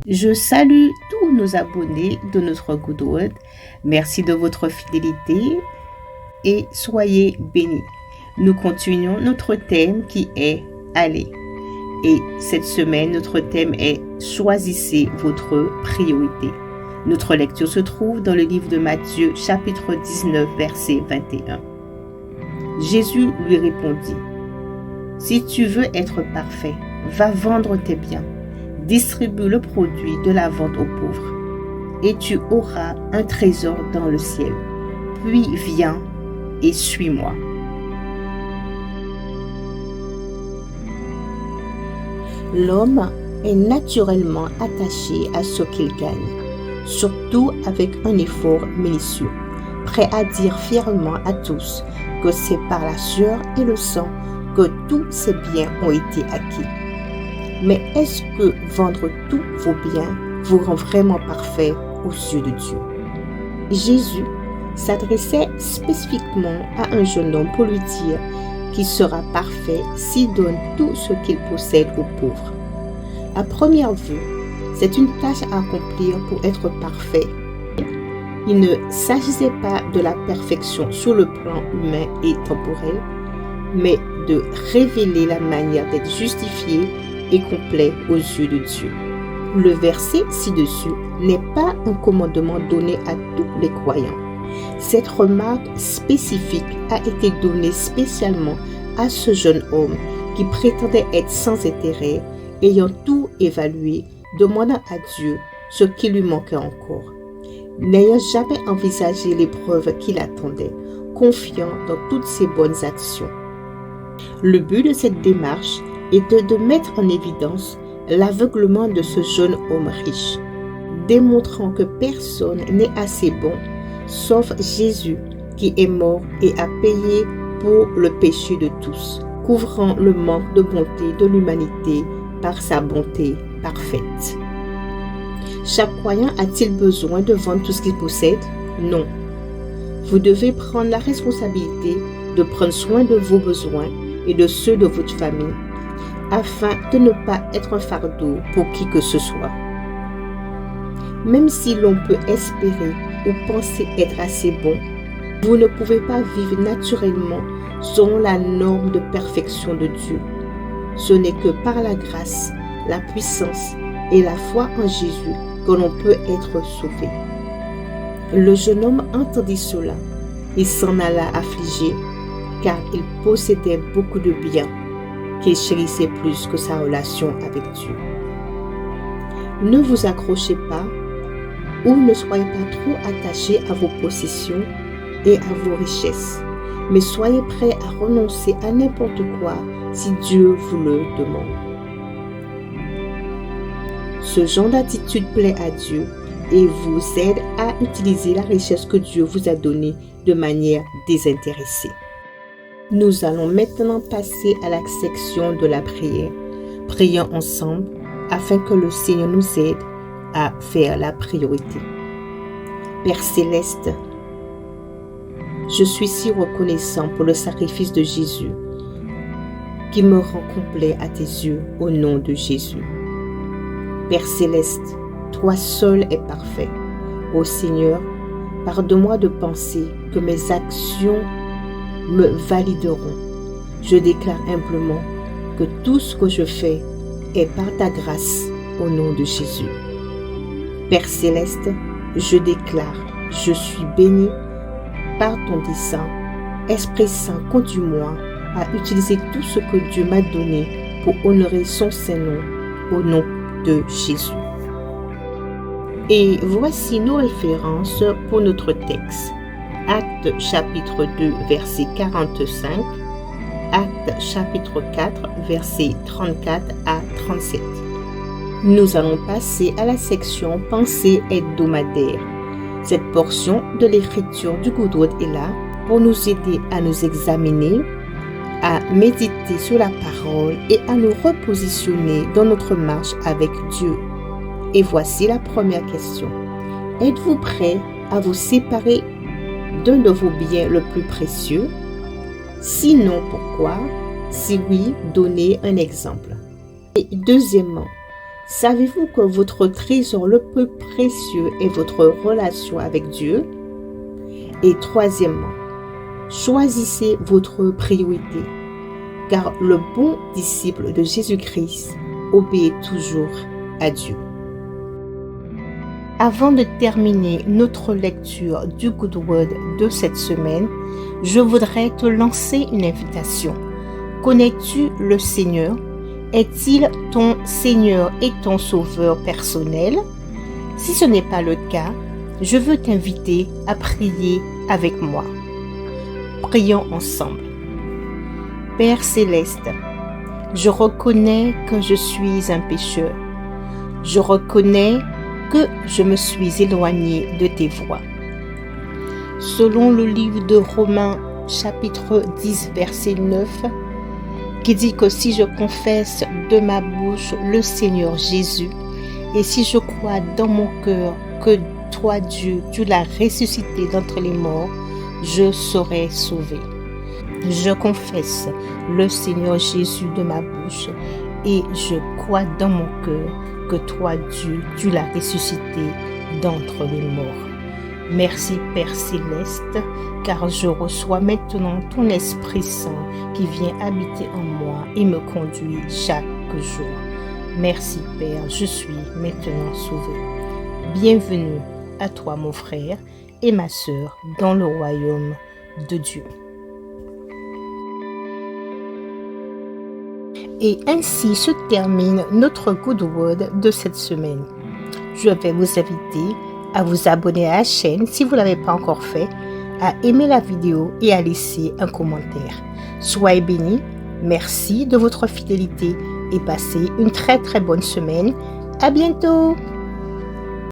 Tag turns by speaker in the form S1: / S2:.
S1: Je salue tous nos abonnés de notre Good Word. Merci de votre fidélité et soyez bénis. Nous continuons notre thème qui est « Allez ». Et cette semaine, notre thème est « Choisissez votre priorité ». Notre lecture se trouve dans le livre de Matthieu, chapitre 19, verset 21. Jésus lui répondit « Si tu veux être parfait, va vendre tes biens. Distribue le produit de la vente aux pauvres, et tu auras un trésor dans le ciel. Puis viens et suis-moi. » L'homme est naturellement attaché à ce qu'il gagne, surtout avec un effort minutieux, prêt à dire fièrement à tous que c'est par la sueur et le sang que tous ces biens ont été acquis. Mais est-ce que vendre tous vos biens vous rend vraiment parfait aux yeux de Dieu? Jésus s'adressait spécifiquement à un jeune homme pour lui dire qu'il sera parfait s'il donne tout ce qu'il possède aux pauvres. À première vue, c'est une tâche à accomplir pour être parfait. Il ne s'agissait pas de la perfection sur le plan humain et temporel, mais de révéler la manière d'être justifié et complet aux yeux de Dieu. Le verset ci-dessus n'est pas un commandement donné à tous les croyants. Cette remarque spécifique a été donnée spécialement à ce jeune homme qui prétendait être sans intérêt, ayant tout évalué, demandant à Dieu ce qui lui manquait encore. N'ayant jamais envisagé l'épreuve qui l'attendait, confiant dans toutes ses bonnes actions. Le but de cette démarche était de mettre en évidence l'aveuglement de ce jeune homme riche, démontrant que personne n'est assez bon, sauf Jésus qui est mort et a payé pour le péché de tous, couvrant le manque de bonté de l'humanité par sa bonté parfaite. Chaque croyant a-t-il besoin de vendre tout ce qu'il possède? Non. Vous devez prendre la responsabilité de prendre soin de vos besoins et de ceux de votre famille, afin de ne pas être un fardeau pour qui que ce soit. Même si l'on peut espérer ou penser être assez bon, vous ne pouvez pas vivre naturellement selon la norme de perfection de Dieu. Ce n'est que par la grâce, la puissance et la foi en Jésus que l'on peut être sauvé. Le jeune homme entendit cela. Il s'en alla affligé, car il possédait beaucoup de biens qu'il chérissait plus que sa relation avec Dieu. Ne vous accrochez pas ou ne soyez pas trop attachés à vos possessions et à vos richesses, mais soyez prêts à renoncer à n'importe quoi si Dieu vous le demande. Ce genre d'attitude plaît à Dieu et vous aide à utiliser la richesse que Dieu vous a donnée de manière désintéressée. Nous allons maintenant passer à la section de la prière. Prions ensemble afin que le Seigneur nous aide à faire la priorité. Père Céleste, je suis si reconnaissant pour le sacrifice de Jésus qui me rend complet à tes yeux au nom de Jésus. Père Céleste, toi seul es parfait. Ô Seigneur, pardonne-moi de penser que mes actions me valideront. Je déclare humblement que tout ce que je fais est par ta grâce au nom de Jésus. Père Céleste, je déclare, je suis béni par ton dessein. Esprit Saint, conduis-moi à utiliser tout ce que Dieu m'a donné pour honorer son Saint-Nom au nom de Jésus. Et voici nos références pour notre texte. Actes chapitre 2, verset 45, Actes chapitre 4, verset 34 à 37. Nous allons passer à la section Pensée hebdomadaire. Cette portion de l'écriture du Good Word est là pour nous aider à nous examiner, à méditer sur la parole et à nous repositionner dans notre marche avec Dieu. Et voici la première question. Êtes-vous prêt à vous séparer d'un de vos biens le plus précieux? Sinon, pourquoi? Si oui, donnez un exemple. Et deuxièmement, Savez-vous que votre trésor le plus précieux est votre relation avec Dieu? Et troisièmement, choisissez votre priorité, car le bon disciple de Jésus-Christ obéit toujours à Dieu. Avant de terminer notre lecture du Good Word de cette semaine, je voudrais te lancer une invitation. Connais-tu le Seigneur? Est-il ton Seigneur et ton Sauveur personnel? Si ce n'est pas le cas, je veux t'inviter à prier avec moi. Prions ensemble. Père céleste, je reconnais que je suis un pécheur. Je reconnais que je me suis éloigné de tes voies. Selon le livre de Romains, chapitre 10, verset 9, qui dit que si je confesse de ma bouche le Seigneur Jésus, et si je crois dans mon cœur que toi, Dieu, tu l'as ressuscité d'entre les morts, je serai sauvé. Je confesse le Seigneur Jésus de ma bouche et je crois dans mon cœur que toi, Dieu, tu l'as ressuscité d'entre les morts. Merci Père Céleste, car je reçois maintenant ton Esprit Saint qui vient habiter en moi et me conduit chaque jour. Merci Père, je suis maintenant sauvé. Bienvenue à toi mon frère et ma sœur dans le royaume de Dieu. Et ainsi se termine notre Good Word de cette semaine. Je vais vous inviter à vous abonner à la chaîne si vous ne l'avez pas encore fait, à aimer la vidéo et à laisser un commentaire. Soyez bénis, merci de votre fidélité et passez une très très bonne semaine. À bientôt!